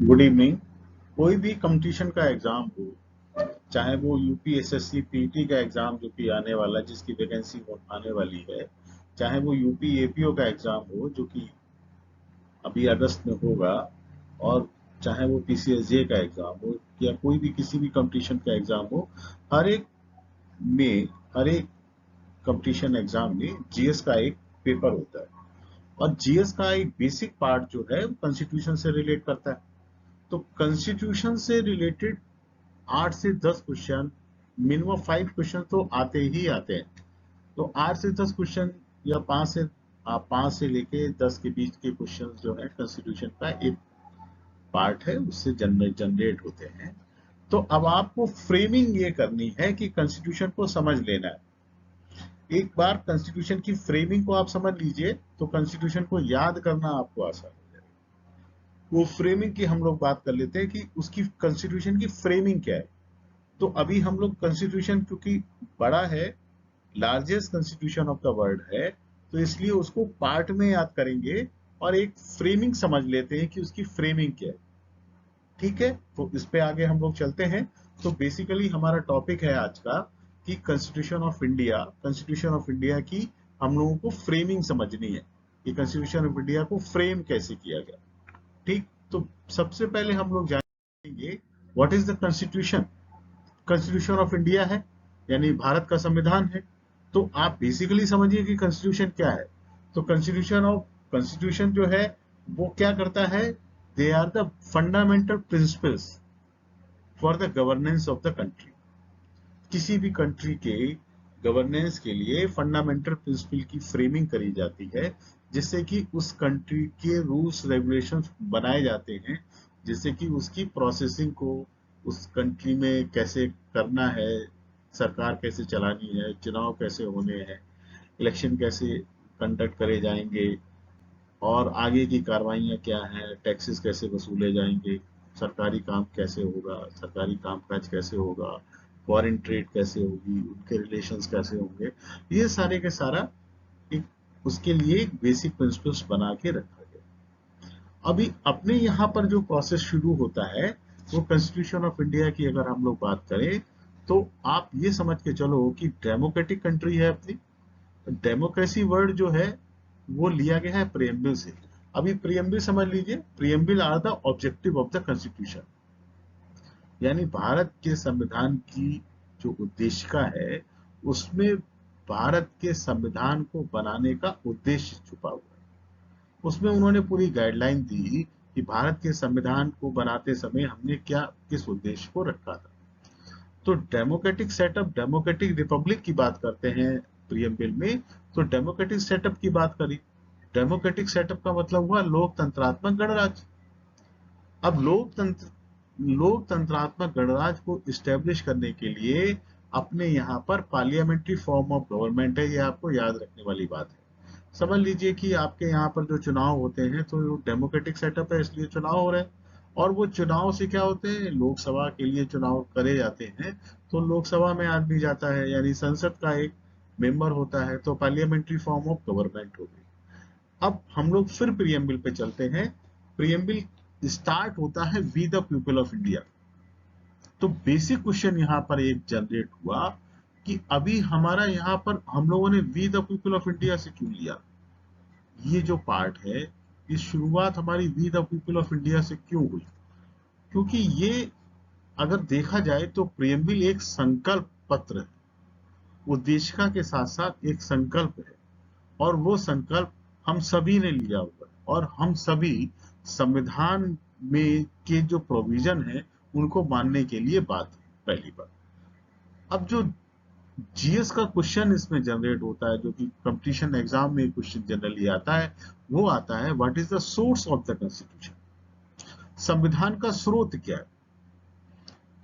Good evening. कोई भी competition का एग्जाम हो, चाहे वो यूपीएसएससी पीटी का एग्जाम जो कि आने वाला, जिसकी वैकेंसी आने वाली है, चाहे वो यूपी एपीओ का एग्जाम हो जो कि अभी अगस्त में होगा, और चाहे वो पीसीएसजे का एग्जाम हो या कोई भी किसी भी कंपटीशन का एग्जाम हो, हर एक में हर एक कंपटीशन एग्जाम में जीएस का एक पेपर होता है। और जीएस का एक बेसिक पार्ट जो है वो कॉन्स्टिट्यूशन से रिलेट करता है। तो कॉन्स्टिट्यूशन से रिलेटेड 8 से 10 क्वेश्चन, मिनिमम 5 क्वेश्चन तो आते ही आते हैं। तो 8 से 10 क्वेश्चन या 5 से लेके 10 के बीच के क्वेश्चन जो है कॉन्स्टिट्यूशन का एक पार्ट है, उससे जनरेट होते हैं। तो अब आपको फ्रेमिंग ये करनी है कि कॉन्स्टिट्यूशन को समझ लेना है। एक बार कॉन्स्टिट्यूशन की फ्रेमिंग को आप समझ लीजिए तो कॉन्स्टिट्यूशन को याद करना आपको आसान हो जाएगा। वो फ्रेमिंग की हम लोग बात कर लेते हैं कि उसकी कॉन्स्टिट्यूशन की फ्रेमिंग क्या है। तो अभी हम लोग कॉन्स्टिट्यूशन क्योंकि बड़ा है, largest constitution of the world है, तो इसलिए उसको पार्ट में याद करेंगे और एक फ्रेमिंग समझ लेते हैं कि उसकी फ्रेमिंग क्या है। ठीक है, तो इस पे आगे हम लोग चलते हैं। तो बेसिकली हमारा टॉपिक है आज का कि कॉन्स्टिट्यूशन ऑफ इंडिया की हम लोगों को फ्रेमिंग समझनी है कि कॉन्स्टिट्यूशन ऑफ इंडिया को फ्रेम कैसे किया गया। ठीक, तो सबसे पहले हम लोग जानेंगे what is the constitution. Constitution of India है यानी भारत का संविधान है। तो आप बेसिकली समझिए कि कॉन्स्टिट्यूशन क्या है। तो कॉन्स्टिट्यूशन जो है वो क्या करता है, they are the fundamental principles for the governance of the country. किसी भी कंट्री के गवर्नेंस के लिए फंडामेंटल प्रिंसिपल की फ्रेमिंग करी जाती है, जिससे कि उस कंट्री के रूल्स रेगुलेशंस बनाए जाते हैं, जिससे कि उसकी प्रोसेसिंग को उस कंट्री में कैसे करना है, सरकार कैसे चलानी है, चुनाव कैसे होने हैं, इलेक्शन कैसे कंडक्ट करे जाएंगे, और आगे की कार्रवाइयाँ क्या हैं, टैक्सेस कैसे वसूले जाएंगे, सरकारी काम कैसे होगा, सरकारी कामकाज कैसे होगा, फॉरेन ट्रेड कैसे होगी, उनके रिलेशंस कैसे होंगे, ये सारे के सारा एक उसके लिए एक बेसिक प्रिंसिपल्स बना के रखा गया। अभी अपने यहाँ पर जो प्रोसेस शुरू होता है वो कॉन्स्टिट्यूशन ऑफ इंडिया की अगर हम लोग बात करें, तो आप ये समझ के चलो कि डेमोक्रेटिक कंट्री है अपनी। डेमोक्रेसी वर्ड जो है वो लिया गया है प्रियम्बल से। अभी प्रियम्बल समझ लीजिए, preamble are the objective of the constitution, यानी भारत के संविधान की जो उद्देशिका है उसमें भारत के संविधान को बनाने का उद्देश्य छुपा हुआ है। उसमें उन्होंने पूरी गाइडलाइन दी कि भारत के संविधान को बनाते समय हमने क्या किस उद्देश्य को रखा था। तो डेमोक्रेटिक सेटअप, डेमोक्रेटिक रिपब्लिक की बात करते हैं प्रियम्बल में। तो डेमोक्रेटिक सेटअप की बात करी, डेमोक्रेटिक सेटअप का मतलब हुआ लोकतंत्रात्मक गणराज्य। अब लोकतंत्रात्मक गणराज्य को इस्टेब्लिश करने के लिए अपने यहाँ पर पार्लियामेंट्री फॉर्म ऑफ गवर्नमेंट है, ये आपको याद रखने वाली बात है। समझ लीजिए कि आपके यहाँ पर जो चुनाव होते हैं तो डेमोक्रेटिक सेटअप है, इसलिए चुनाव हो रहे हैं। और वो चुनाव से क्या होते हैं, लोकसभा के लिए चुनाव करे जाते हैं। तो लोकसभा में आदमी जाता है यानी संसद का एक मेंबर होता है, तो पार्लियामेंट्री फॉर्म ऑफ गवर्नमेंट हो गई। अब हम लोग फिर प्रियम्बल पे चलते हैं। प्रियम्बल स्टार्ट होता है we the people of India. तो बेसिक क्वेश्चन यहाँ पर एक जनरेट हुआ कि अभी हमारा यहाँ पर हम लोगों ने we the people of India से क्यों लिया। ये जो पार्ट है, इस शुरुआत हमारी we the people of India से क्यों हुई, क्योंकि ये अगर देखा जाए तो प्रियम्बल एक संकल्प पत्र है, उद्देशिका के साथ साथ एक संकल्प है। और वो संकल्प हम सभी ने लिया हुआ है, और हम सभी संविधान में के जो प्रोविजन है उनको मानने के लिए बात है, पहली बात। अब जो जीएस का क्वेश्चन इसमें जनरेट होता है, जो कि कंपटीशन एग्जाम में क्वेश्चन जनरली आता है, वो आता है what is the source of the constitution. संविधान का स्रोत क्या है।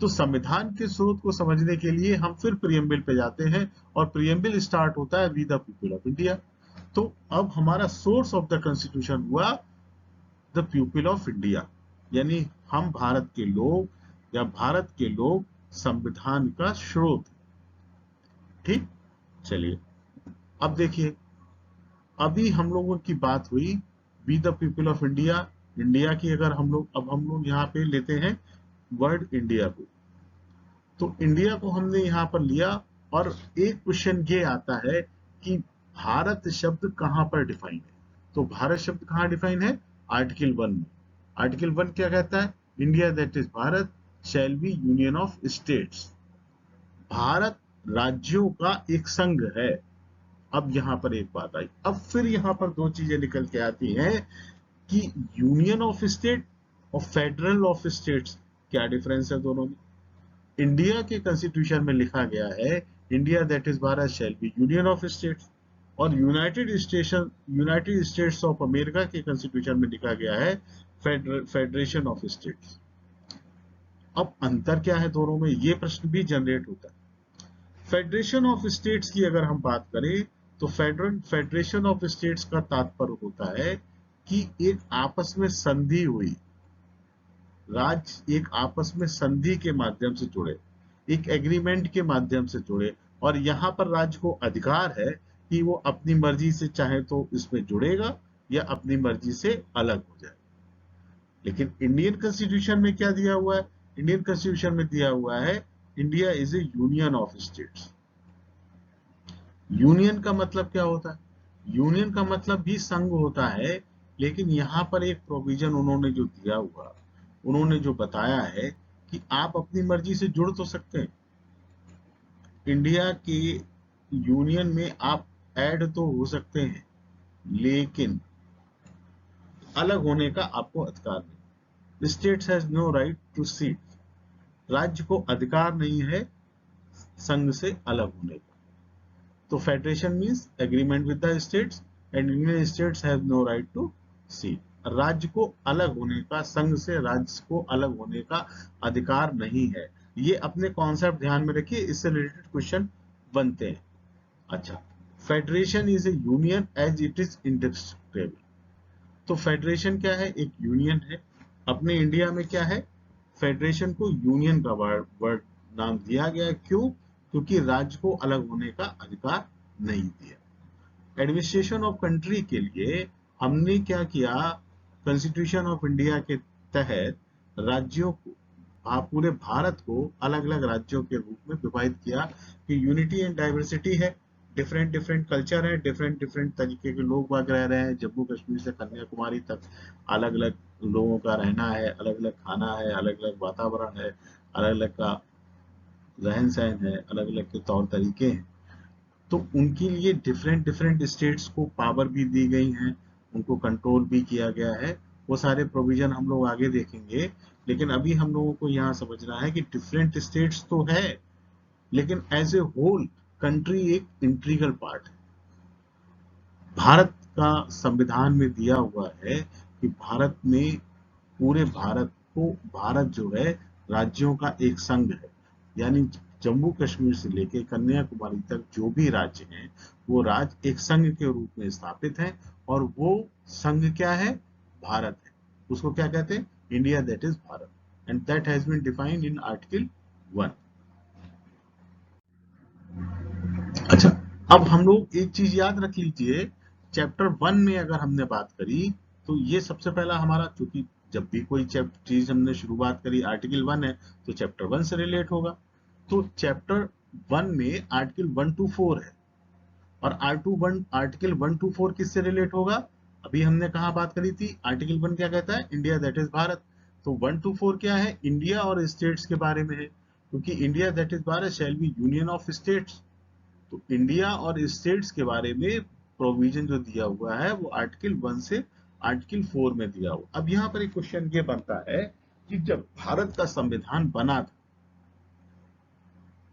तो संविधान के स्रोत को समझने के लिए हम फिर प्रियम्बल पे जाते हैं, और प्रियम्बल स्टार्ट होता है we the people of India. तो अब हमारा सोर्स ऑफ द कॉन्स्टिट्यूशन हुआ द पीपल ऑफ इंडिया, यानी हम भारत के लोग या भारत के लोग संविधान का स्रोत। ठीक, चलिए अब देखिए, अभी हम लोगों की बात हुई we the people of India India की अगर हम लोग यहाँ पे लेते हैं वर्ड इंडिया को, तो इंडिया को हमने यहाँ पर लिया, और एक क्वेश्चन ये आता है कि भारत शब्द कहाँ पर डिफाइन है। तो भारत शब्द कहाँ डिफाइन है? आर्टिकल 1 में। आर्टिकल 1 क्या कहता है? India that is Bharat shall be union of states. Bharat राज्यों का एक संघ है। अब यहाँ पर एक बात आई, अब फिर यहाँ पर दो चीजें निकल के आती हैं कि यूनियन ऑफ स्टेट और फेडरल ऑफ स्टेट्स, क्या डिफरेंस है दोनों में? इंडिया के कॉन्स्टिट्यूशन में लिखा गया है India that is Bharat shall be union of states, और यूनाइटेड स्टेट्स ऑफ अमेरिका के कॉन्स्टिट्यूशन में लिखा गया है फेडरेशन ऑफ स्टेट्स। अब अंतर क्या है दोनों में, ये प्रश्न भी जनरेट होता है। फेडरेशन ऑफ स्टेट्स की अगर हम बात करें तो फेडरेशन ऑफ स्टेट्स का तात्पर्य होता है कि एक आपस में संधि हुई, राज्य एक आपस में संधि के माध्यम से जुड़े, एक एग्रीमेंट के माध्यम से जुड़े, और यहाँ पर राज्य को अधिकार है कि वो अपनी मर्जी से चाहे तो इसमें जुड़ेगा या अपनी मर्जी से अलग हो जाए। लेकिन इंडियन कॉन्स्टिट्यूशन में क्या दिया हुआ है? इंडियन कॉन्स्टिट्यूशन में दिया हुआ है India is a union of states. Union का मतलब क्या होता है? यूनियन का मतलब भी संघ होता है, लेकिन यहाँ पर एक प्रोविजन उन्होंने जो दिया हुआ, उन्होंने जो बताया है कि आप अपनी मर्जी से जुड़ तो सकते हैं, इंडिया के यूनियन में आप ऐड तो हो सकते हैं, लेकिन अलग होने का आपको अधिकार नहीं। States has no right to secede, राज्य को अधिकार नहीं है संघ से अलग होने का। तो federation means agreement with the states, and union states have no right to secede. राज्य को अलग होने का, संघ से राज्य को अलग होने का अधिकार नहीं है। ये अपने कॉन्सेप्ट ध्यान में रखिए, इससे रिलेटेड क्वेश्चन बनते हैं। अच्छा, federation is a union as it is indestructible. तो फेडरेशन क्या है? एक यूनियन है। अपने इंडिया में क्या है? फेडरेशन को यूनियन का वर्ड नाम दिया गया। क्यों? क्योंकि राज्य को अलग होने का अधिकार नहीं दिया। एडमिनिस्ट्रेशन ऑफ कंट्री के लिए हमने क्या किया? कॉन्स्टिट्यूशन ऑफ इंडिया के तहत राज्यों को, पूरे भारत को अलग अलग राज्यों के रूप में विभाजित किया कि यूनिटी एंड डाइवर्सिटी है, डिफरेंट डिफरेंट कल्चर है, डिफरेंट डिफरेंट तरीके के लोग बाग रह रहे हैं। जम्मू कश्मीर से कन्याकुमारी तक अलग अलग लोगों का रहना है, अलग अलग खाना है, अलग अलग वातावरण है, अलग अलग का रहन सहन है, अलग अलग के तौर तरीके हैं। तो उनके लिए डिफरेंट डिफरेंट स्टेट्स को पावर भी दी गई हैं, उनको कंट्रोल भी किया गया है। वो सारे प्रोविजन हम लोग आगे देखेंगे, लेकिन अभी हम लोगों को यहाँ समझना है कि डिफरेंट स्टेट्स तो है, लेकिन एज ए होल कंट्री एक इंटीग्रल पार्ट है। भारत का संविधान में दिया हुआ है कि भारत में, पूरे भारत को, भारत जो है राज्यों का एक संघ है। यानी जम्मू कश्मीर से लेकर कन्याकुमारी तक जो भी राज्य हैं, वो राज्य एक संघ के रूप में स्थापित हैं, और वो संघ क्या है? भारत है। उसको क्या कहते हैं? India that is Bharat, and that has been defined in article 1। अच्छा, अब हम लोग एक चीज याद रख लीजिए, चैप्टर 1 में अगर हमने बात करी तो ये सबसे पहला हमारा, चूंकि जब भी कोई चीज हमने शुरुआत करी, आर्टिकल 1 है तो चैप्टर 1 से रिलेट होगा। तो चैप्टर 1 में आर्टिकल 1 to 4 है, और आर्टिकल 1 to 4 किससे रिलेट होगा? अभी हमने कहा बात करी थी, आर्टिकल 1 क्या कहता है? India that is Bharat. तो 1 to 4 क्या है? इंडिया और स्टेट्स के बारे में है, क्योंकि India that is Bharat shall be union of states. तो इंडिया और स्टेट्स के बारे में प्रोविजन जो दिया हुआ है वो आर्टिकल 1 से आर्टिकल 4 में दिया हुआ। अब यहाँ पर एक क्वेश्चन ये बनता है कि जब भारत का संविधान बना था,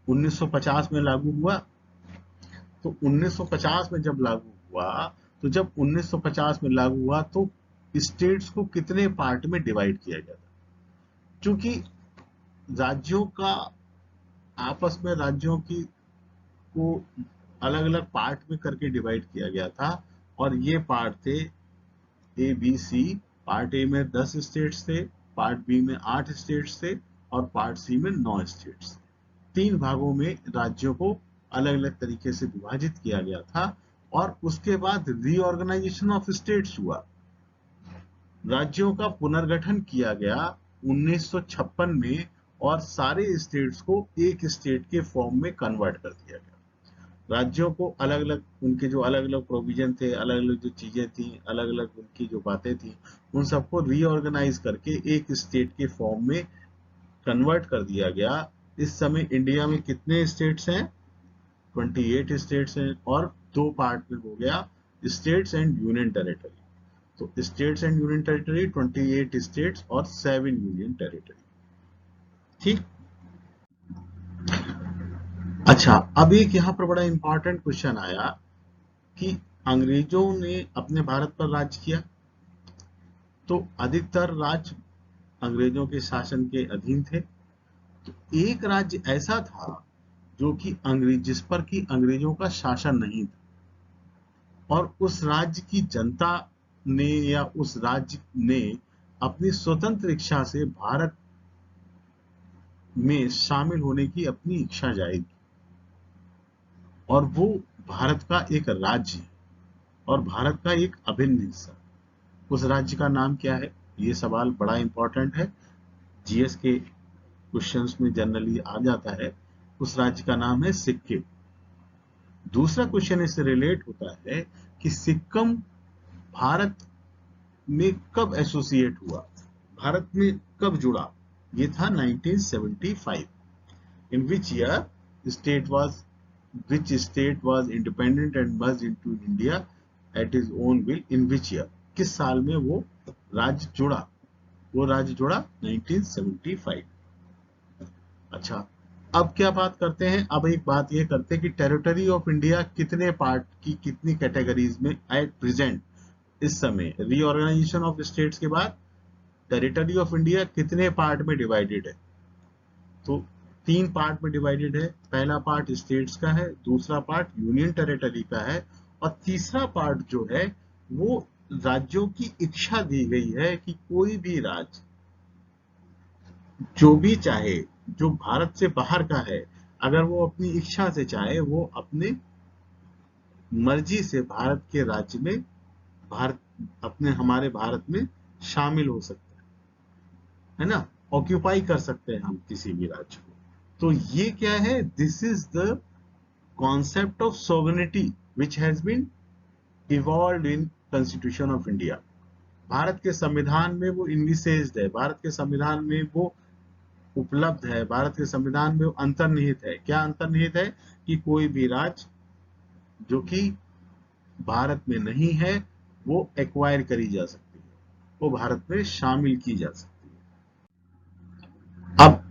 1950 में लागू हुआ, तो 1950 में जब लागू हुआ, तो जब 1950 में लागू हुआ तो स्टेट्स को कितने पार्ट में डिवाइड किया गया था? क्योंकि राज्यों का, आपस में राज्यों की को अलग अलग पार्ट में करके डिवाइड किया गया था, और ये पार्ट थे A B C. Part A में 10 स्टेट्स थे, पार्ट बी में 8 स्टेट्स थे, और पार्ट सी में 9 स्टेट्स। 3 भागों में राज्यों को अलग अलग तरीके से विभाजित किया गया था, और उसके बाद रीऑर्गेनाइजेशन ऑफ स्टेट्स हुआ। राज्यों का पुनर्गठन किया गया 1956 में और सारे स्टेट्स को एक स्टेट के फॉर्म में कन्वर्ट कर दिया गया। राज्यों को अलग अलग उनके जो अलग अलग प्रोविजन थे, अलग अलग जो चीजें थी, अलग अलग उनकी जो बातें थी, उन सबको रीऑर्गेनाइज करके एक स्टेट के फॉर्म में कन्वर्ट कर दिया गया। इस समय इंडिया में कितने स्टेट्स हैं? 28 स्टेट्स हैं और दो पार्ट में हो गया, स्टेट्स एंड यूनियन टेरिटरी। तो states and union territory 28 states और 7 यूनियन टेरिटरी। ठीक। अच्छा, अब एक यहाँ पर बड़ा इंपॉर्टेंट क्वेश्चन आया कि अंग्रेजों ने अपने भारत पर राज किया, तो अधिकतर राज्य अंग्रेजों के शासन के अधीन थे। तो एक राज्य ऐसा था जो कि अंग्रेज जिस पर कि अंग्रेजों का शासन नहीं था, और उस राज्य की जनता ने या उस राज्य ने अपनी स्वतंत्र इच्छा से भारत में शामिल होने की अपनी इच्छा जाहिर की, और वो भारत का एक राज्य है और भारत का एक अभिन्न हिस्सा। उस राज्य का नाम क्या है? ये सवाल बड़ा इंपॉर्टेंट है, जीएस के क्वेश्चंस में जनरली आ जाता है। उस राज्य का नाम है सिक्किम। दूसरा क्वेश्चन इससे रिलेट होता है कि सिक्किम भारत में कब एसोसिएट हुआ, भारत में कब जुड़ा? ये था 1975। In which year state was which state was independent and merged into India at his own will? In which year? किस साल में वो राज्य जुड़ा? वो राज्य जुड़ा 1975। अच्छा, अब क्या बात करते हैं? अब एक बात ये करते हैं कि टेरिटरी ऑफ इंडिया कितने पार्ट की कितनी कैटेगरीज में एट प्रेजेंट, इस समय रीऑर्गेनाइजेशन ऑफ स्टेट्स के बाद टेरिटरी ऑफ इंडिया कितने पार्ट में डिवाइडेड है? तो 3 पार्ट में डिवाइडेड है। पहला पार्ट स्टेट्स का है, दूसरा पार्ट यूनियन टेरिटरी का है, और तीसरा पार्ट जो है वो राज्यों की इच्छा दी गई है कि कोई भी राज्य जो भी चाहे, जो भारत से बाहर का है, अगर वो अपनी इच्छा से चाहे, वो अपने मर्जी से भारत के राज्य में, भारत अपने हमारे भारत में शामिल हो सकता है ना, ऑक्यूपाई कर सकते हैं हम किसी भी राज्य को। तो ये क्या है? This is the concept of sovereignty which has been evolve in constitution of India. Bharat के संविधान में वो इनविसेज्ड है, भारत के संविधान में वो उपलब्ध है, भारत के संविधान में वो अंतर्निहित है। क्या अंतर्निहित है? कि कोई भी राज्य जो कि भारत में नहीं है वो एक्वायर करी जा सकती है, वो भारत में शामिल की जा सकती है। अब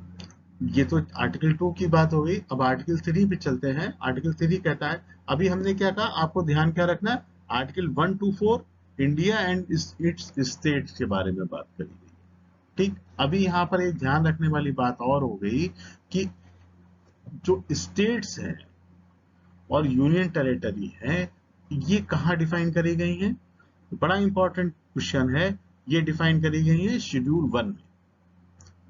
ये तो आर्टिकल 2 की बात हो गई। अब आर्टिकल 3 पे चलते हैं। आर्टिकल 3 कहता है, अभी हमने क्या कहा, आपको ध्यान क्या रखना है, article 1 to 4 India and it's states के बारे में बात करी गई। ठीक। अभी यहाँ पर एक ध्यान रखने वाली बात और हो गई कि जो स्टेट्स हैं और यूनियन टेरिटरी है, ये कहाँ डिफाइन करी गई हैं? बड़ा इंपॉर्टेंट क्वेश्चन है। ये डिफाइन करी गई है शेड्यूल 1 में।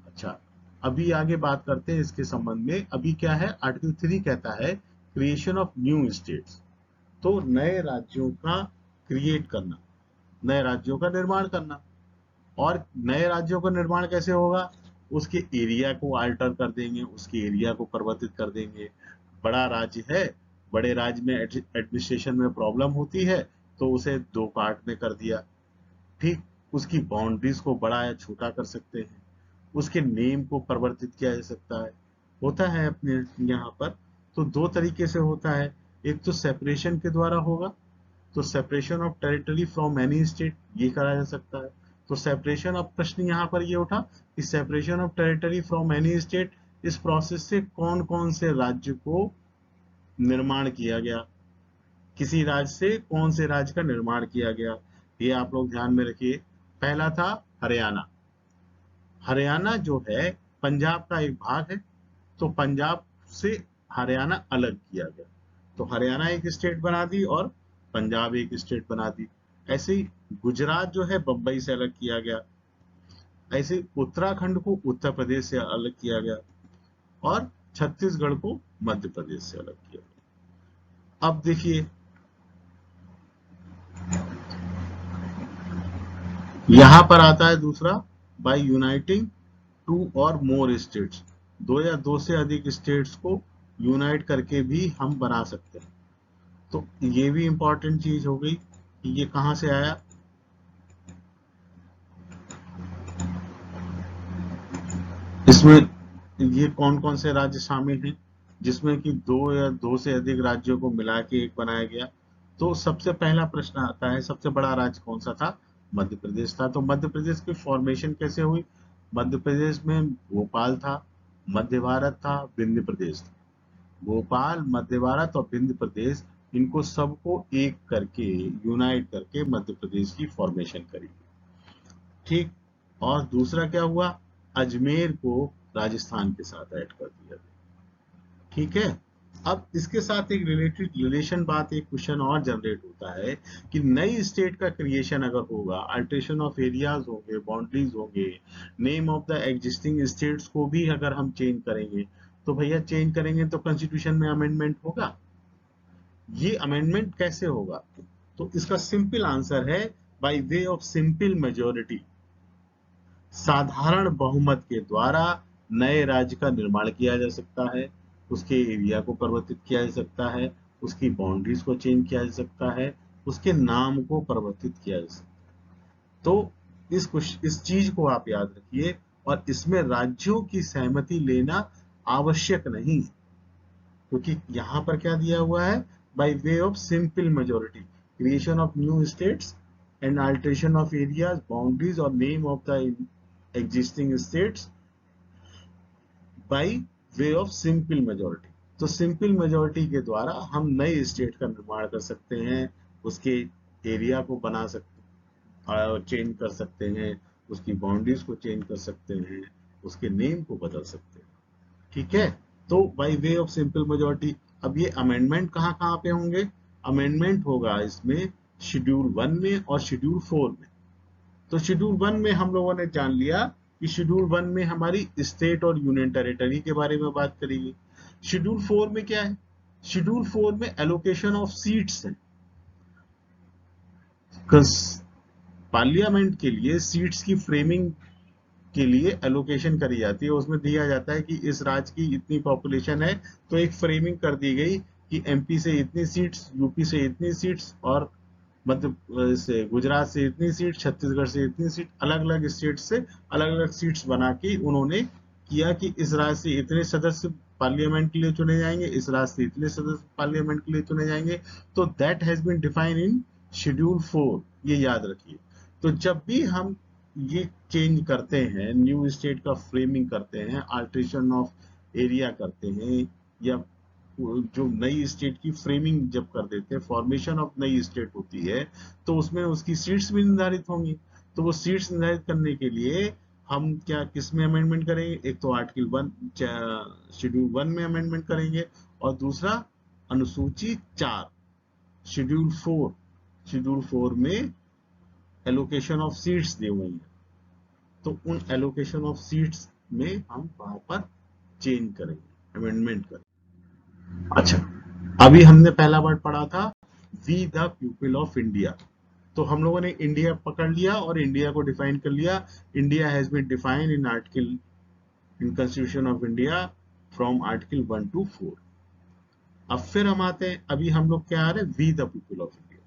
अच्छा, अभी आगे बात करते हैं इसके संबंध में। अभी क्या है, आर्टिकल 3 कहता है क्रिएशन ऑफ न्यू स्टेट्स, तो नए राज्यों का क्रिएट करना, नए राज्यों का निर्माण करना। और नए राज्यों का निर्माण कैसे होगा? उसके एरिया को अल्टर कर देंगे, उसके एरिया को परिवर्तित कर देंगे। बड़ा राज्य है, बड़े राज्य में एडमिनिस्ट्रेशन में प्रॉब्लम होती है, तो उसे 2 पार्ट में कर दिया। ठीक। उसकी बाउंड्रीज को बड़ा या छोटा कर सकते हैं, उसके नेम को परिवर्तित किया जा सकता है, होता है अपने यहाँ पर। तो 2 तरीके से होता है। एक तो सेपरेशन के द्वारा होगा, तो separation of territory from any state, ये करा जा सकता है। तो सेपरेशन ऑफ, प्रश्न यहाँ पर ये उठा कि separation of territory from any state, इस प्रोसेस से कौन कौन से राज्य को निर्माण किया गया, किसी राज्य से कौन से राज्य का निर्माण किया गया, ये आप लोग ध्यान में रखिए। पहला था हरियाणा। हरियाणा जो है पंजाब का एक भाग है, तो पंजाब से हरियाणा अलग किया गया, तो हरियाणा एक स्टेट बना दी और पंजाब एक स्टेट बना दी। ऐसे ही गुजरात जो है बंबई से अलग किया गया, ऐसे उत्तराखंड को उत्तर प्रदेश से अलग किया गया, और छत्तीसगढ़ को मध्य प्रदेश से अलग किया गया। अब देखिए, यहां पर आता है दूसरा, बाय यूनाइटिंग टू और मोर स्टेट्स, दो या दो से अधिक स्टेट्स को यूनाइट करके भी हम बना सकते हैं। तो ये भी इंपॉर्टेंट चीज हो गई कि ये कहां से आया। इसमें ये कौन कौन से राज्य शामिल हैं जिसमें कि दो या दो से अधिक राज्यों को मिला के एक बनाया गया। तो सबसे पहला प्रश्न आता है, सबसे बड़ा राज्य कौन सा था? मध्य प्रदेश था। तो मध्य प्रदेश की फॉर्मेशन कैसे हुई? मध्य प्रदेश में भोपाल था, मध्य भारत था, विंध्य प्रदेश था। भोपाल, मध्य भारत और विंध्य प्रदेश, इनको सबको एक करके यूनाइट करके मध्य प्रदेश की फॉर्मेशन करी। ठीक। और दूसरा क्या हुआ? अजमेर को राजस्थान के साथ ऐड कर दिया गया। ठीक है। अब इसके साथ एक रिलेशन बात, एक क्वेश्चन और जनरेट होता है कि नई स्टेट का क्रिएशन अगर होगा, अल्टरेशन ऑफ एरियाज होंगे, बाउंड्रीज होंगे, name of the existing states को भी अगर हम चेंज करेंगे, तो भैया चेंज करेंगे तो कॉन्स्टिट्यूशन में अमेंडमेंट होगा। ये अमेंडमेंट कैसे होगा? तो इसका सिंपल आंसर है by way of simple majority. साधारण बहुमत के द्वारा नए राज्य का निर्माण किया जा सकता है, उसके एरिया को परिवर्तित किया जा सकता है, उसकी बाउंड्रीज को चेंज किया जा सकता है, उसके नाम को परिवर्तित किया जा सकता है। तो इस चीज को आप याद रखिए, और इसमें राज्यों की सहमति लेना आवश्यक नहीं है, क्योंकि यहाँ पर क्या दिया हुआ है? By way of simple majority, creation of new states and alteration of areas, boundaries और name of the existing states by way of simple majority। तो सिंपल मेजोरिटी के द्वारा हम नए स्टेट का निर्माण कर सकते हैं, उसके एरिया को बना सकते, चेंज कर सकते हैं, उसकी बाउंड्रीज को चेंज कर सकते हैं, उसके नेम को बदल सकते हैं। ठीक है। तो bye way of simple majority. अब ये अमेंडमेंट कहाँ कहाँ पे होंगे? अमेंडमेंट होगा इसमें शेड्यूल 1 में और शेड्यूल 4 में। तो शेड्यूल 1 में हम लोगों ने जान लिया कि शेड्यूल 1 में हमारी स्टेट और यूनियन टेरिटरी के बारे में बात करेगी। शेड्यूल 4 में क्या है? शेड्यूल 4 में एलोकेशन ऑफ सीट्स है। पार्लियामेंट के लिए सीट्स की फ्रेमिंग के लिए एलोकेशन करी जाती है। उसमें दिया जाता है कि इस राज्य की इतनी पॉपुलेशन है, तो एक फ्रेमिंग कर दी गई कि एमपी से इतनी सीट्स, यूपी से इतनी सीट्स, और मध्य से गुजरात से इतनी सीट, छत्तीसगढ़ से इतनी सीट, अलग अलग स्टेट से अलग अलग सीट्स बना के उन्होंने किया कि इस राज्य से इतने सदस्य पार्लियामेंट के लिए चुने जाएंगे, इस राज्य से इतने सदस्य पार्लियामेंट के लिए चुने जाएंगे। तो that has been defined in schedule 4, ये याद रखिए। तो जब भी हम ये चेंज करते हैं, न्यू स्टेट का फ्रेमिंग करते हैं, अल्टरेशन ऑफ एरिया करते हैं, या जो नई स्टेट की फ्रेमिंग जब कर देते हैं, फॉर्मेशन ऑफ नई स्टेट होती है, तो उसमें उसकी सीट्स भी निर्धारित होंगी। तो वो सीट्स निर्धारित करने के लिए हम क्या किस में अमेंडमेंट करेंगे? एक तो आर्टिकल 1 शेड्यूल 1 में अमेंडमेंट करेंगे, और दूसरा अनुसूची 4 शेड्यूल 4 में एलोकेशन ऑफ सीट्स दी हुई है। तो उन एलोकेशन ऑफ सीट्स में हम वहां पर चेंज करेंगे, अमेंडमेंट करेंगे। अच्छा, अभी हमने पहला वर्ड पढ़ा था, we the people of India. तो हम लोगों ने इंडिया पकड़ लिया और इंडिया को डिफाइन कर लिया। India has been defined in article, in constitution of India from article 1 to 4। अब फिर हम आते हैं, अभी हम लोग क्या आ रहे हैं? We the people of India.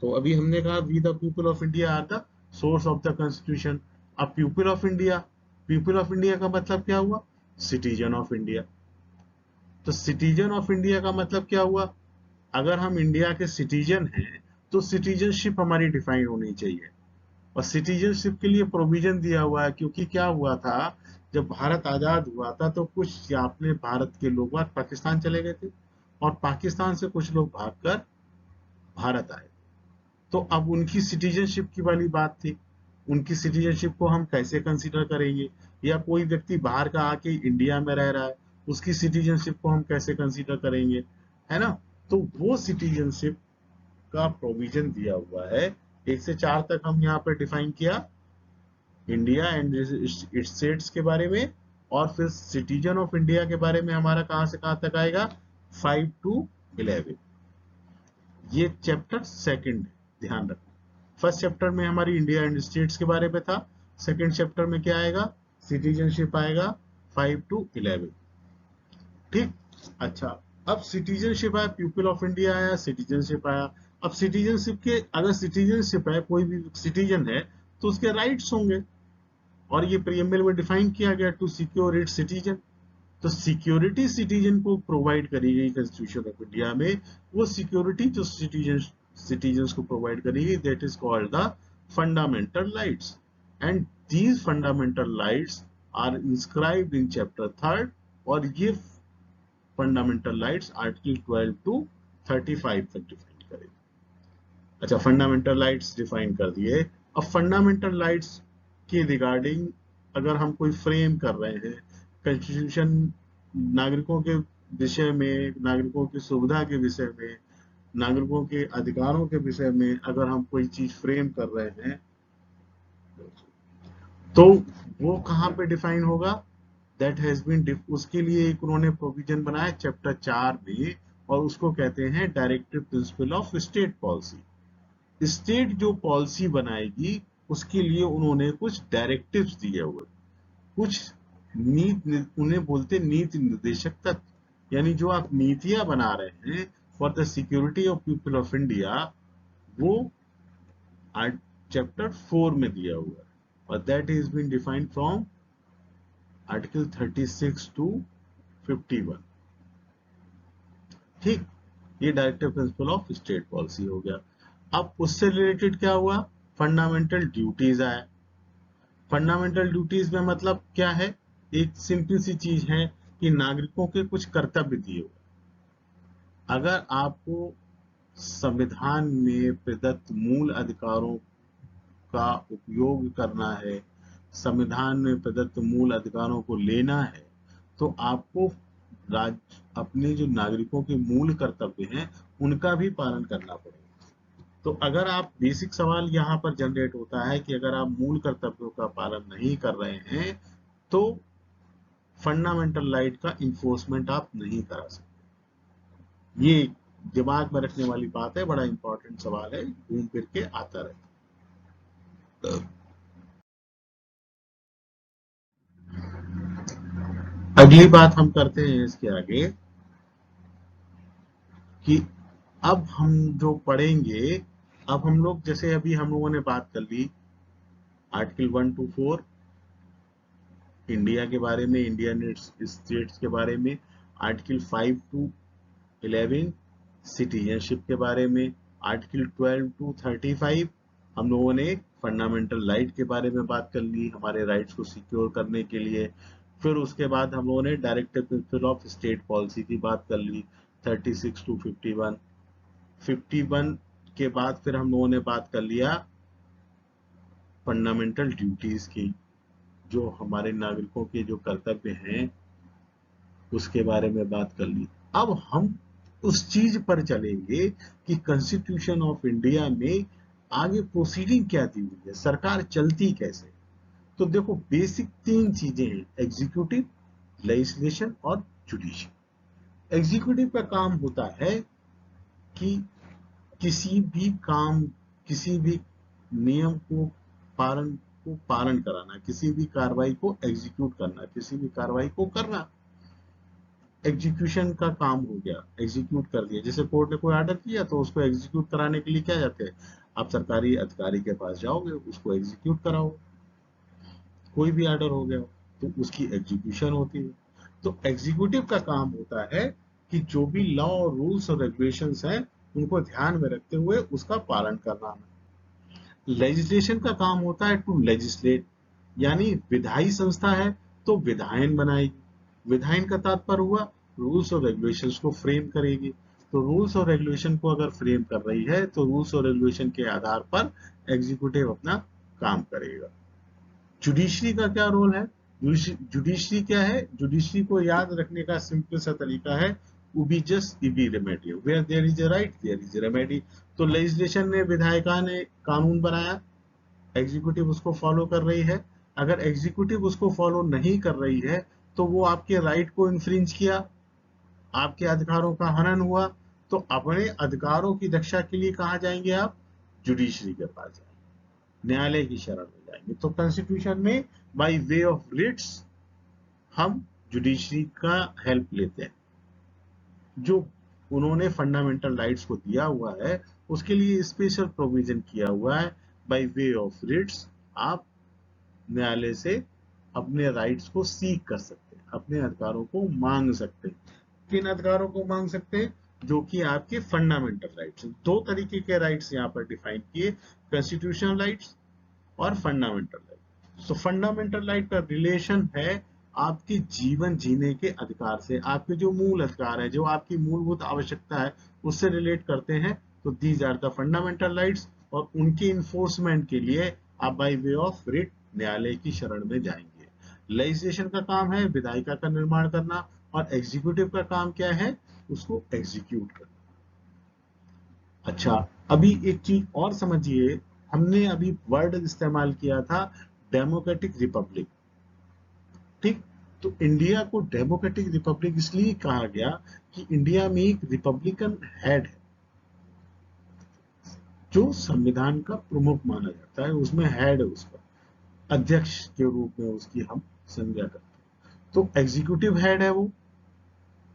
तो अभी हमने कहा we the people of India are the source of the constitution. अब people of India, people of India का मतलब क्या हुआ? Citizen of India. तो सिटीजन ऑफ इंडिया का मतलब क्या हुआ? अगर हम इंडिया के सिटीजन हैं, तो सिटीजनशिप हमारी डिफाइन होनी चाहिए, और सिटीजनशिप के लिए प्रोविजन दिया हुआ है। क्योंकि क्या हुआ था, जब भारत आजाद हुआ था तो कुछ अपने भारत के लोग पाकिस्तान चले गए थे, और पाकिस्तान से कुछ लोग भागकर भारत आए। तो अब उनकी सिटीजनशिप की वाली बात थी, उनकी सिटीजनशिप को हम कैसे कंसीडर करेंगे? या कोई व्यक्ति बाहर का आके इंडिया में रह रहा है, उसकी सिटीजनशिप को हम कैसे कंसीडर करेंगे? है ना? तो वो सिटीजनशिप का प्रोविजन दिया हुआ है। 1 से 4 तक हम यहाँ पे डिफाइन किया इंडिया एंड इट्स स्टेट्स के बारे में, और फिर सिटीजन ऑफ इंडिया के बारे में हमारा कहां से कहां तक आएगा? 5 to 11। ये चैप्टर सेकंड, ध्यान रखना। फर्स्ट चैप्टर में हमारी इंडिया एंड स्टेट्स के बारे में था, सेकंड चैप्टर में क्या आएगा, सिटीजनशिप आएगा 5 to 11। ठीक, अच्छा, अब सिटीजनशिप आया, पीपल ऑफ इंडिया आया, सिटीजनशिप आया। अब सिटीजनशिप के, अगर सिटीजनशिप है, कोई भी सिटीजन है तो उसके राइट्स होंगे, और ये प्रीएम्बल में डिफाइन किया गया, टू सिक्योर इट्स सिटीजन। तो सिक्योरिटी सिटीजन को प्रोवाइड करी गई कॉन्स्टिट्यूशन ऑफ इंडिया में, वो सिक्योरिटी जो सिटीजन्स को प्रोवाइड करी गई, that is called the fundamental rights, and these fundamental rights are inscribed in chapter 3, और ये फंडामेंटल राइट्स आर्टिकल 12 to 35 तक डिफाइन करेंगे। अच्छा, फंडामेंटल राइट्स डिफाइन कर दिए। अब फंडामेंटल राइट्स के रिगार्डिंग अगर हम कोई फ्रेम कर रहे हैं, कॉन्स्टिट्यूशन नागरिकों के विषय में, नागरिकों की सुविधा के विषय में, नागरिकों के अधिकारों के विषय में अगर हम कोई चीज फ्रेम कर रहे हैं, तो वो कहाँ पे डिफाइन होगा, दैट हैज बीन, उसके लिए एक उन्होंने प्रोविजन बनाया चैप्टर 4 में, और उसको कहते हैं directive principle of state policy. State जो पॉलिसी बनाएगी उसके लिए उन्होंने कुछ डायरेक्टिव्स दिए हुए, कुछ उन्हें बोलते नीति निर्देशक तत्व, यानी जो आप नीतियां बना रहे हैं for the security of people of India, वो चैप्टर 4 में दिया हुआ है, और that is been defined from article 36 to 51। ठीक, ये directive principle of state policy हो गया। अब उससे रिलेटेड क्या हुआ, फंडामेंटल ड्यूटीज आया। फंडामेंटल ड्यूटीज में मतलब क्या है, एक सिंपल सी चीज है कि नागरिकों के कुछ कर्तव्य दिए हुए। अगर आपको संविधान में प्रदत्त मूल अधिकारों का उपयोग करना है, संविधान में प्रदत्त मूल अधिकारों को लेना है, तो आपको अपने जो नागरिकों के मूल कर्तव्य हैं उनका भी पालन करना पड़ेगा। तो अगर आप, बेसिक सवाल यहाँ पर जनरेट होता है कि अगर आप मूल कर्तव्यों का पालन नहीं कर रहे हैं तो फंडामेंटल राइट का इन्फोर्समेंट आप नहीं करा सकते। ये दिमाग में रखने वाली बात है, बड़ा इंपॉर्टेंट सवाल है, घूम फिर के आता रहता है। अगली बात हम करते हैं इसके आगे कि अब हम जो पढ़ेंगे, अब हम लोग, जैसे अभी हम लोगों ने बात कर ली आर्टिकल 1 to 4 इंडिया के बारे में, इंडियन स्टेट्स के बारे में, आर्टिकल 5 to 11 सिटीजनशिप के बारे में, आर्टिकल 12 to 35 हम लोगों ने फंडामेंटल राइट के बारे में बात कर ली, हमारे राइट्स को सिक्योर करने के लिए। फिर उसके बाद हम लोगों ने directive principle of state policy की बात कर ली 36 to 51। 51 के बाद फिर हम लोगों ने बात कर लिया फंडामेंटल ड्यूटीज की, जो हमारे नागरिकों के जो कर्तव्य हैं उसके बारे में बात कर ली। अब हम उस चीज पर चलेंगे कि कॉन्स्टिट्यूशन ऑफ इंडिया में आगे प्रोसीडिंग क्या दी हुई है, सरकार चलती कैसे। तो देखो, बेसिक 3 चीजें हैं, एग्जीक्यूटिव, लेजिस्लेशन और जुडिशरी। एग्जीक्यूटिव का काम होता है कि किसी भी काम, किसी भी नियम को पालन कराना, किसी भी कार्रवाई को एग्जीक्यूट करना, किसी भी कार्रवाई को करना, एग्जीक्यूशन का काम हो गया, एग्जीक्यूट कर दिया। जैसे कोर्ट ने कोई ऑर्डर किया तो उसको एग्जीक्यूट कराने के लिए क्या जाते हैं, आप सरकारी अधिकारी के पास जाओगे, उसको एग्जीक्यूट कराओ। कोई भी ऑर्डर हो गया तो उसकी एग्जीक्यूशन होती है। तो एग्जीक्यूटिव का काम होता है कि जो भी लॉ और रूल्स और रेगुलेशंस हैं उनको ध्यान में रखते हुए उसका पालन करना। लेजिस्लेशन का काम होता है टू लेजिस्लेट, यानी विधायी संस्था है तो विधायन बनाएगी। विधायन का तात्पर्य हुआ रूल्स और रेगुलेशंस को फ्रेम करेगी। तो रूल्स और रेगुलेशन को अगर फ्रेम कर रही है तो रूल्स और रेगुलेशन के आधार पर एग्जीक्यूटिव अपना काम करेगा। जुडिशरी का क्या रोल है, जुडिशरी क्या है, जुडिशरी को याद रखने का सिंपल सा तरीका है, उबिजस इबी remedy, where there is a right there is a remedy. तो लेजिस्लेशन ने, विधायिका ने कानून बनाया, एग्जीक्यूटिव उसको फॉलो कर रही है। अगर एग्जीक्यूटिव उसको फॉलो नहीं कर रही है तो वो आपके राइट को इन्फ्रिंज किया, आपके अधिकारों का हनन हुआ, तो अपने अधिकारों की रक्षा के लिए कहाँ जाएंगे आप, जुडिशरी के पास जाएंगे। न्यायालय की शरण में जाएंगे। तो कॉन्स्टिट्यूशन में बाय वे ऑफ रिट्स हम जुडिशरी का हेल्प लेते हैं। जो उन्होंने फंडामेंटल राइट्स को दिया हुआ है उसके लिए स्पेशल प्रोविजन किया हुआ है। बाय वे ऑफ रिट्स आप न्यायालय से अपने राइट्स को सीख कर सकते हैं, अपने अधिकारों को मांग सकते हैं। किन अधिकारों को मांग सकते हैं? जो कि आपके फंडामेंटल राइट्स हैं। दो तरीके के राइट्स यहाँ पर डिफाइन किए, कॉन्स्टिट्यूशनल राइट्स और फंडामेंटल राइट। तो फंडामेंटल राइट का रिलेशन है आपके जीवन जीने के अधिकार से, आपके जो मूल अधिकार है, जो आपकी मूलभूत आवश्यकता है, उससे रिलेट करते हैं। तो these are the fundamental rights, और उनके इन्फोर्समेंट के लिए आप बाय वे ऑफ रिट न्यायालय की शरण में जाएंगे। लेजिस्लेशन का काम है विधायिका का निर्माण करना, और एग्जीक्यूटिव का काम क्या है? उसको एग्जीक्यूट करना। अच्छा, अभी एक चीज और समझिए, हमने अभी वर्ड इस्तेमाल किया था डेमोक्रेटिक रिपब्लिक, ठीक? तो इंडिया को डेमोक्रेटिक रिपब्लिक इसलिए कहा गया कि इंडिया में एक रिपब्लिकन हेड है जो संविधान का प्रमुख माना जाता है, उसमें हेड है, उसका अध्यक्ष के रूप में उसकी हम संज्ञा करते हैं। तो एग्जीक्यूटिव हेड है वो।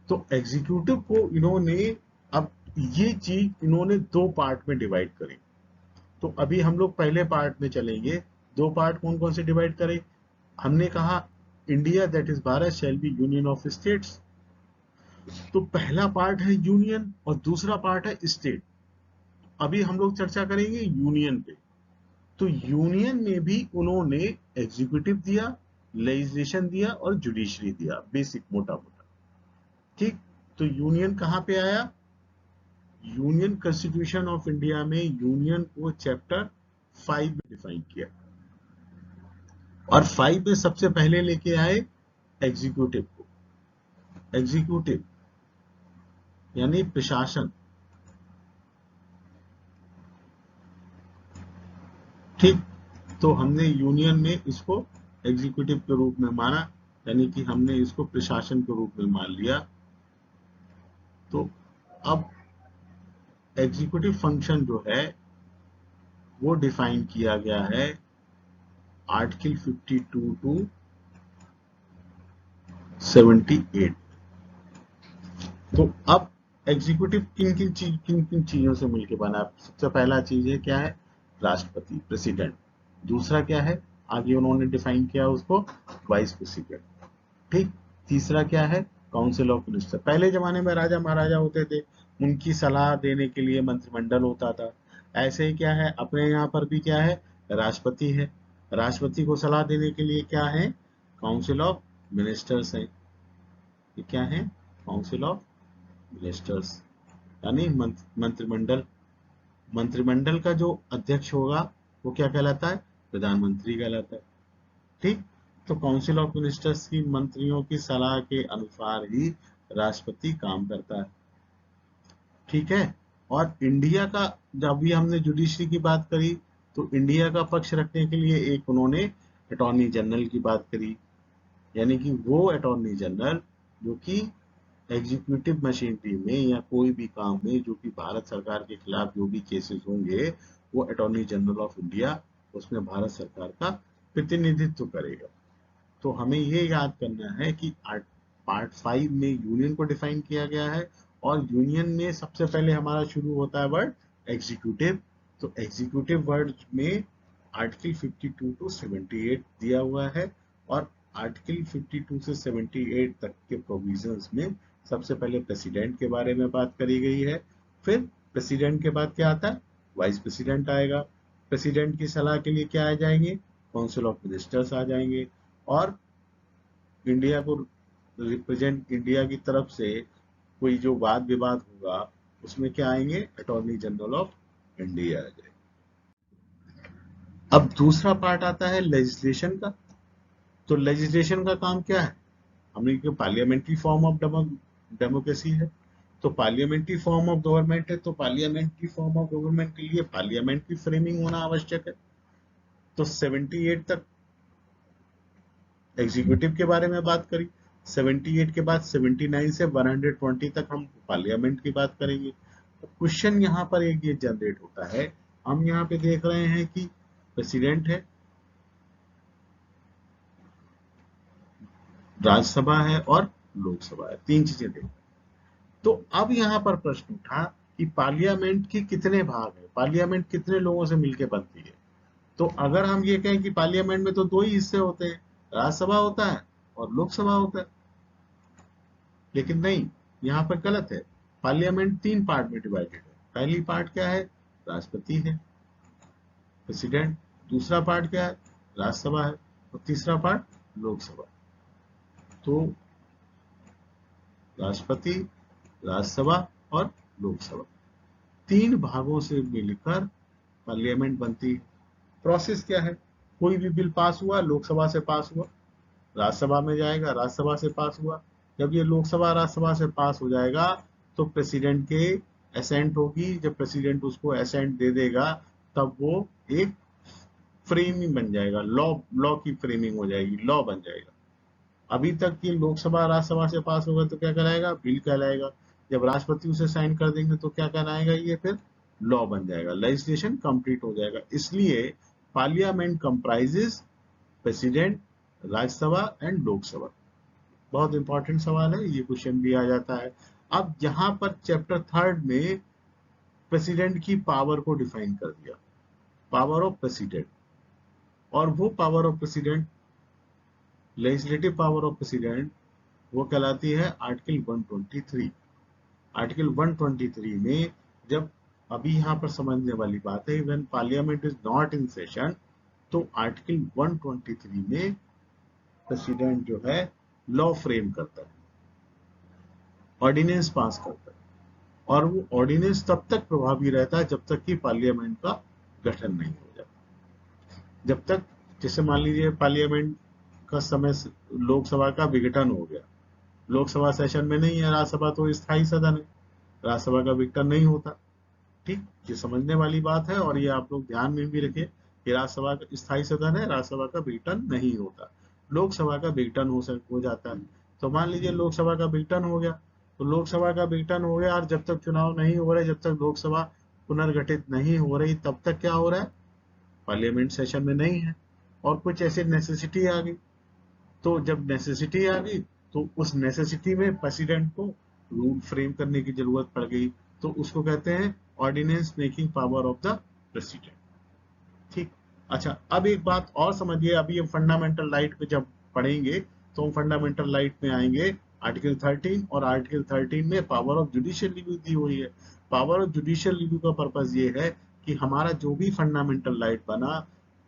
तो एग्जीक्यूटिव को इन्होंने, अब ये चीज इन्होंने दो पार्ट में डिवाइड करी। तो अभी हम लोग पहले पार्ट में चलेंगे। दो पार्ट कौन कौन से डिवाइड करें? हमने कहा India that is Bharat shall be union of states. तो पहला पार्ट है यूनियन और दूसरा पार्ट है स्टेट। अभी हम लोग चर्चा करेंगे यूनियन पे। तो यूनियन में भी उन्होंने एग्जीक्यूटिव दिया, लेजिस्लेशन दिया और जुडिशरी दिया, बेसिक मोटा मोटा, ठीक? तो यूनियन कहां पे आया? यूनियन कॉन्स्टिट्यूशन ऑफ इंडिया में यूनियन को चैप्टर 5 में डिफाइन किया, और 5 में सबसे पहले लेके आए एग्जीक्यूटिव को। एग्जीक्यूटिव यानी प्रशासन, ठीक? तो हमने यूनियन में इसको एग्जीक्यूटिव के रूप में माना, यानी कि हमने इसको प्रशासन के रूप में मान लिया। तो अब एग्जीक्यूटिव फंक्शन जो है वो डिफाइन किया गया है आर्टिकल 52 टू 78। तो अब एग्जीक्यूटिव किन किन चीजों से मिलकर बना? सबसे पहला चीज है क्या है? राष्ट्रपति, प्रेसिडेंट। दूसरा क्या है? आगे उन्होंने डिफाइन किया उसको, वाइस प्रेसिडेंट, ठीक? तीसरा क्या है? Council of minister. पहले जमाने में राजा महाराजा होते थे, उनकी सलाह देने के लिए मंत्रिमंडल होता था। ऐसे ही क्या है, अपने यहाँ पर भी क्या है? राष्ट्रपति है। राष्ट्रपति को सलाह देने के लिए क्या है? काउंसिल ऑफ मिनिस्टर्स है। ये क्या है? काउंसिल ऑफ मिनिस्टर्स, यानी मंत्रिमंडल। मंत्रिमंडल का जो अध्यक्ष होगा वो क्या कहलाता है? प्रधानमंत्री कहलाता है, ठीक? तो काउंसिल ऑफ मिनिस्टर्स की मंत्रियों की सलाह के अनुसार ही राष्ट्रपति काम करता है, ठीक है? और इंडिया का, जब भी हमने जुडिशरी की बात करी, तो इंडिया का पक्ष रखने के लिए एक उन्होंने अटॉर्नी जनरल की बात करी, यानी कि वो अटॉर्नी जनरल जो कि एग्जीक्यूटिव मशीनरी में या कोई भी काम में जो कि भारत सरकार के खिलाफ जो भी केसेस होंगे, वो अटॉर्नी जनरल ऑफ इंडिया उसमें भारत सरकार का प्रतिनिधित्व करेगा। तो हमें ये याद करना है कि पार्ट 5 में यूनियन को डिफाइन किया गया है, और यूनियन में सबसे पहले हमारा शुरू होता है वर्ड एग्जीक्यूटिव। तो एग्जीक्यूटिव वर्ड में आर्टिकल 52 टू 78 दिया हुआ है, और आर्टिकल 52 से 78 तक के प्रोविजंस में सबसे पहले प्रेसिडेंट के बारे में बात करी गई है। फिर प्रेसिडेंट के बाद क्या आता है? वाइस प्रेसिडेंट आएगा। प्रेसिडेंट की सलाह के लिए क्या आ जाएंगे? काउंसिल ऑफ मिनिस्टर्स आ जाएंगे। और इंडिया को रिप्रेजेंट, इंडिया की तरफ से कोई जो वाद विवाद होगा उसमें क्या आएंगे? अटॉर्नी जनरल ऑफ इंडिया आ जाएंगे। अब दूसरा पार्ट आता है लेजिस्लेशन का। तो लेजिस्लेशन का काम क्या है? हमने कहा पार्लियामेंट्री फॉर्म ऑफ डेमोक्रेसी है। तो पार्लियामेंट्री फॉर्म ऑफ गवर्नमेंट है, तो पार्लियामेंट्री फॉर्म ऑफ गवर्नमेंट के लिए पार्लियामेंट की फ्रेमिंग होना आवश्यक है। तो 78 तक एग्जीक्यूटिव के बारे में बात करी, 78 के बाद 79 से 120 तक हम पार्लियामेंट की बात करेंगे। तो क्वेश्चन यहाँ पर एक ये जनरेट होता है, हम यहाँ पे देख रहे हैं कि प्रेसिडेंट है, राज्यसभा है और लोकसभा है, तीन चीजें देखो। तो अब यहाँ पर प्रश्न उठा कि पार्लियामेंट के कितने भाग है, पार्लियामेंट कितने लोगों से मिलकर बनती है। तो अगर हम ये कहें कि पार्लियामेंट में तो दो ही हिस्से होते हैं, राज्यसभा होता है और लोकसभा होता है, लेकिन नहीं, यहाँ पर गलत है। पार्लियामेंट तीन पार्ट में डिवाइडेड है। पहली पार्ट क्या है, राष्ट्रपति है, प्रेसिडेंट। दूसरा पार्ट क्या है, राज्यसभा है, और तीसरा पार्ट लोकसभा। तो राष्ट्रपति, राज्यसभा और लोकसभा, तीन भागों से मिलकर पार्लियामेंट बनती है। प्रोसेस क्या है, कोई भी बिल पास हुआ, लोकसभा से पास हुआ, राज्यसभा में जाएगा, राज्यसभा से पास हुआ। जब ये लोकसभा राज्यसभा से पास हो जाएगा तो प्रेसिडेंट के असेंट होगी। जब प्रेसिडेंट उसको असेंट दे देगा तब वो एक फ्रेमिंग बन जाएगा, लॉ की फ्रेमिंग हो जाएगी, लॉ बन जाएगा। अभी तक ये लोकसभा राज्यसभा से पास होगा तो क्या कहलाएगा, बिल कहलाएगा। जब राष्ट्रपति उसे साइन कर देंगे तो क्या कहलाएगा, ये फिर लॉ बन जाएगा, लेजिस्लेशन कंप्लीट हो जाएगा। इसलिए parliament comprises president, Rajya Sabha and Lok Sabha. बहुत इंपॉर्टेंट सवाल है, ये क्वेश्चन भी आ जाता है। अब यहाँ पर चैप्टर 3 में प्रेसिडेंट की पावर को डिफाइन कर दिया, पावर ऑफ प्रेसिडेंट। और वो power of president, legislative power of president, वो कहलाती है आर्टिकल 123। आर्टिकल 123 में जब, अभी यहाँ पर समझने वाली बात है, when parliament is not in session, तो आर्टिकल 123 में प्रेसिडेंट जो है लॉ फ्रेम करता है, ऑर्डिनेंस पास करता है। और वो ऑर्डिनेंस तब तक प्रभावी रहता है जब तक कि पार्लियामेंट का गठन नहीं हो जाता। जब तक, जैसे मान लीजिए पार्लियामेंट का समय, लोकसभा का विघटन हो गया, लोकसभा सेशन में नहीं है, राज्यसभा तो स्थायी सदन है, राज्यसभा का विघटन नहीं होता। ठीक, ये समझने वाली बात है। और ये आप लोग ध्यान में भी रखें कि राज्यसभा का स्थायी सदन है, राज्यसभा का विघटन नहीं होता, लोकसभा का विघटन हो जाता है। तो मान लीजिए लोकसभा का विघटन हो गया, तो लोकसभा का विघटन हो गया और जब तक चुनाव नहीं हो रहे, जब तक लोकसभा पुनर्गठित नहीं हो रही, तब तक क्या हो रहा है, पार्लियामेंट सेशन में नहीं है। और कुछ ऐसी नेसेसिटी आ गई, तो जब नेसेसिटी आ गई तो उस नेसेसिटी में प्रेसिडेंट को रूल फ्रेम करने की जरूरत पड़ गई, तो उसको कहते हैं ordinance making power of the president. ठीक, अच्छा, अब एक बात और समझिए, अभी हम फंडामेंटल राइट पे जब पढ़ेंगे तो हम फंडामेंटल राइट में आएंगे आर्टिकल 13, और आर्टिकल 13 में पावर ऑफ जुडिशियल रिव्यू दी हुई है। पावर ऑफ जुडिशियल रिव्यू का पर्पज ये है कि हमारा जो भी फंडामेंटल राइट बना,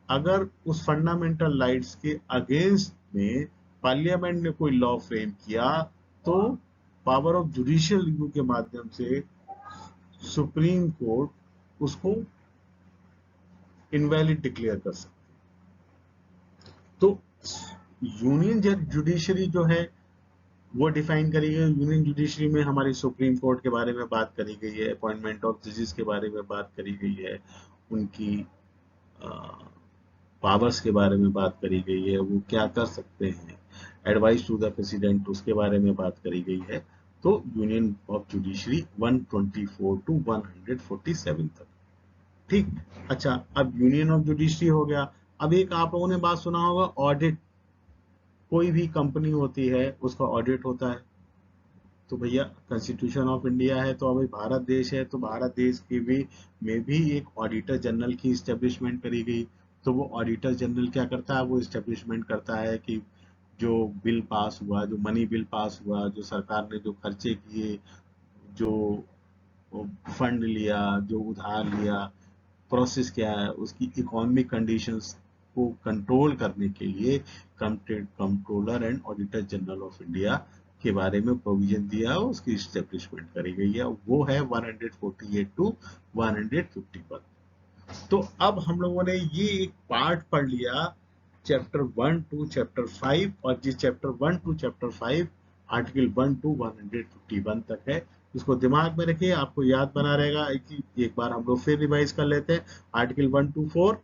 अगर उस फंडामेंटल राइट्स के अगेंस्ट में पार्लियामेंट ने कोई लॉ फ्रेम किया, तो पावर ऑफ जुडिशियल रिव्यू के माध्यम से सुप्रीम कोर्ट उसको इनवैलिड डिक्लेयर कर सकते। तो यूनियन जुडिशरी जो है वो डिफाइन करी गई। यूनियन जुडिशरी में हमारी सुप्रीम कोर्ट के बारे में बात करी गई है, अपॉइंटमेंट ऑफ जजेस के बारे में बात करी गई है, उनकी पावर्स के बारे में बात करी गई है, वो क्या कर सकते हैं, एडवाइस टू द प्रेसिडेंट, उसके बारे में बात करी गई है। तो यूनियन ऑफ जुडिशरी 124 टू 147 तक। ठीक, अच्छा, अब यूनियन ऑफ जुडिशरी हो गया। अब एक आप लोगों ने बात सुना होगा, ऑडिट। कोई भी कंपनी होती है उसका ऑडिट होता है। तो भैया कॉन्स्टिट्यूशन ऑफ इंडिया है, तो अभी भारत देश है, तो भारत देश के भी में भी एक ऑडिटर जनरल की इस्टेब्लिशमेंट करी गई। तो वो ऑडिटर जनरल क्या करता है, वो इस्टेब्लिशमेंट करता है कि जो बिल पास हुआ, जो मनी बिल पास हुआ, जो सरकार ने जो खर्चे किए, जो फंड लिया, जो उधार लिया, प्रोसेस क्या है, उसकी इकोनॉमिक कंडीशंस को कंट्रोल करने के लिए controller and auditor general of India के बारे में प्रोविजन दिया है, उसकी स्टेब्लिशमेंट करी गई है। वो है 148 टू 151। तो अब हम लोगों ने ये एक पार्ट पढ़ लिया, चैप्टर 1 टू चैप्टर 5, और जिस chapter 1 to chapter 5 article 1 to 151 तक है, इसको दिमाग में रखिए, आपको याद बना रहेगा। एक बार हम लोग फिर रिवाइज कर लेते हैं। Article 1 to 4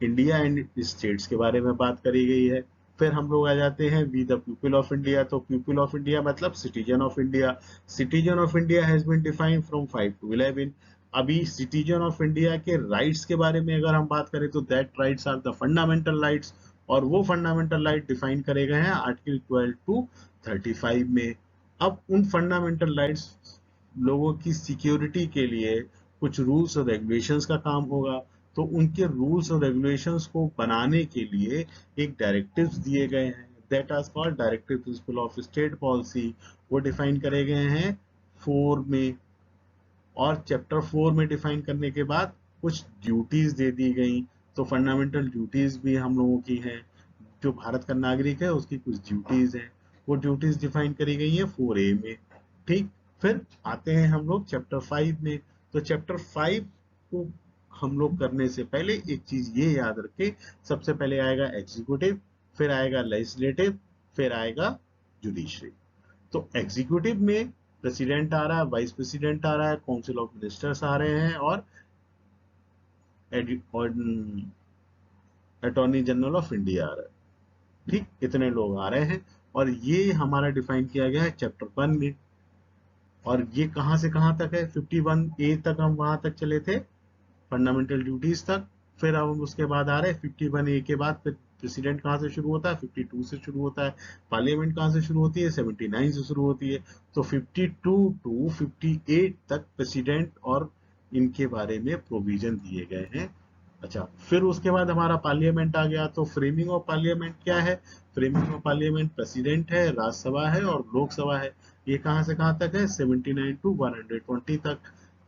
India and states के बारे में बात करी गई है। फिर हम लोग आ जाते हैं we the people of India. तो पीपल ऑफ इंडिया मतलब citizen of India. Citizen of India has been defined from 5 to 11। अभी सिटीजन ऑफ इंडिया के राइट्स के बारे में अगर हम बात करें तो that rights are the fundamental rights, और वो फंडामेंटल राइट डिफाइन करे गए हैं आर्टिकल 12 टू 35 में। अब उन फंडामेंटल राइट्स लोगों की सिक्योरिटी के लिए कुछ रूल्स और रेगुलेशंस का काम होगा, तो उनके रूल्स और रेगुलेशंस को बनाने के लिए एक डायरेक्टिव्स दिए गए हैं, that are called directive principle of state policy. वो डिफाइन करे गए हैं 4 में, और चैप्टर 4 में डिफाइन करने के बाद कुछ ड्यूटीज दे दी गई। तो फंडामेंटल ड्यूटीज भी हम लोगों की हैं, जो भारत का नागरिक है उसकी कुछ ड्यूटीज हैं, वो ड्यूटीज डिफाइन करी गई है 4A में। ठीक, फिर आते हैं हम लोग चैप्टर 5 में। तो चैप्टर 5 को हम लोग करने से पहले एक चीज ये याद रखें, सबसे पहले आएगा एग्जीक्यूटिव, फिर आएगा लेजिस्लेटिव, फिर आएगा जुडिशरी। तो एग्जीक्यूटिव में प्रेसिडेंट आ रहा है, वाइस प्रेसिडेंट आ रहा है, काउंसिल ऑफ मिनिस्टर्स आ रहे हैं, और अटॉर्नी जनरल ऑफ इंडिया आ रहा है। ठीक, इतने लोग आ रहे हैं, और ये हमारा डिफाइन किया गया है चैप्टर 1 में। और ये कहां से कहां तक है, 51A तक हम वहां तक चले थे, फंडामेंटल ड्यूटीज तक। फिर अब हम उसके बाद आ रहे हैं 51A के बाद, फिर प्रेसिडेंट कहाँ से शुरू होता है, 52 से शुरू होता है। पार्लियामेंट कहाँ से शुरू होती है, 79 से शुरू होती है। तो 52 टू 58 तक प्रेसिडेंट और इनके बारे में प्रोविजन दिए गए हैं। अच्छा, फिर उसके बाद हमारा पार्लियामेंट आ गया। तो फ्रेमिंग ऑफ पार्लियामेंट क्या है, फ्रेमिंग ऑफ पार्लियामेंट प्रेसिडेंट है, राज्यसभा है और लोकसभा है। ये कहाँ से कहाँ तक है, 79 टू 120 तक।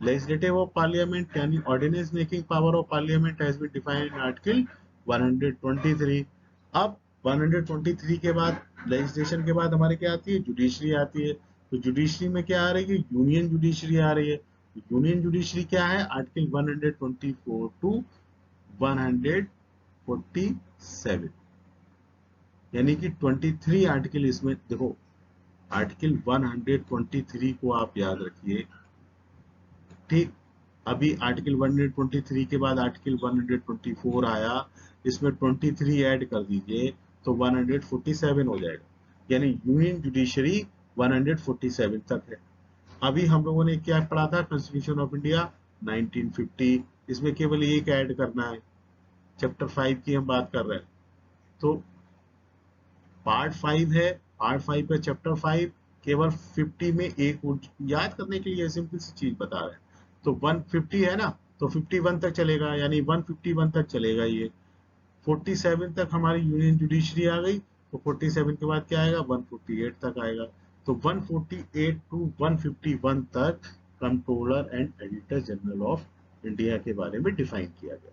लेजिस्लेटिव ऑफ पार्लियामेंट यानी ordinance making power of parliament has been defined in article 123। अब 123 के बाद, लेजिस्लेशन के बाद हमारे क्या आती है, जुडिशरी आती है। तो जुडिशरी में क्या आ रही है, यूनियन जुडिशरी आ रही है। यूनियन जुडिशरी क्या है, आर्टिकल 124 टू 147, यानी कि 23 आर्टिकल इसमें देखो। आर्टिकल 123 को आप याद रखिए। ठीक, अभी आर्टिकल 123 के बाद आर्टिकल 124 आया, इसमें 23 ऐड कर दीजिए तो 147 हो जाएगा, यानी यूनियन जुडिशरी 147 तक है। अभी हम लोगों ने क्या पढ़ा था, कॉन्स्टिट्यूशन ऑफ इंडिया 1950, इसमें केवल एक ऐड करना है, चैप्टर 5 की हम बात कर रहे हैं। तो पार्ट 5 है, पार्ट 5 है चैप्टर 5, केवल 50 में एक याद करने के लिए सिंपल सी चीज बता रहे हैं। तो 150 है ना, तो 51 तक चलेगा, यानी 151 तक चलेगा ये। 47 तक हमारी यूनियन जुडिशरी आ गई, तो 47 के बाद क्या आएगा, 148 तक आएगा। तो 148 टू 151 तक controller and editor general of India के बारे में डिफाइन किया गया।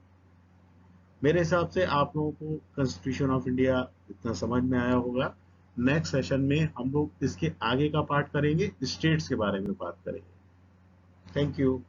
मेरे हिसाब से आप लोगों को कॉन्स्टिट्यूशन ऑफ इंडिया इतना समझ में आया होगा। नेक्स्ट सेशन में हम लोग इसके आगे का पार्ट करेंगे, स्टेट्स के बारे में बात करेंगे। Thank you.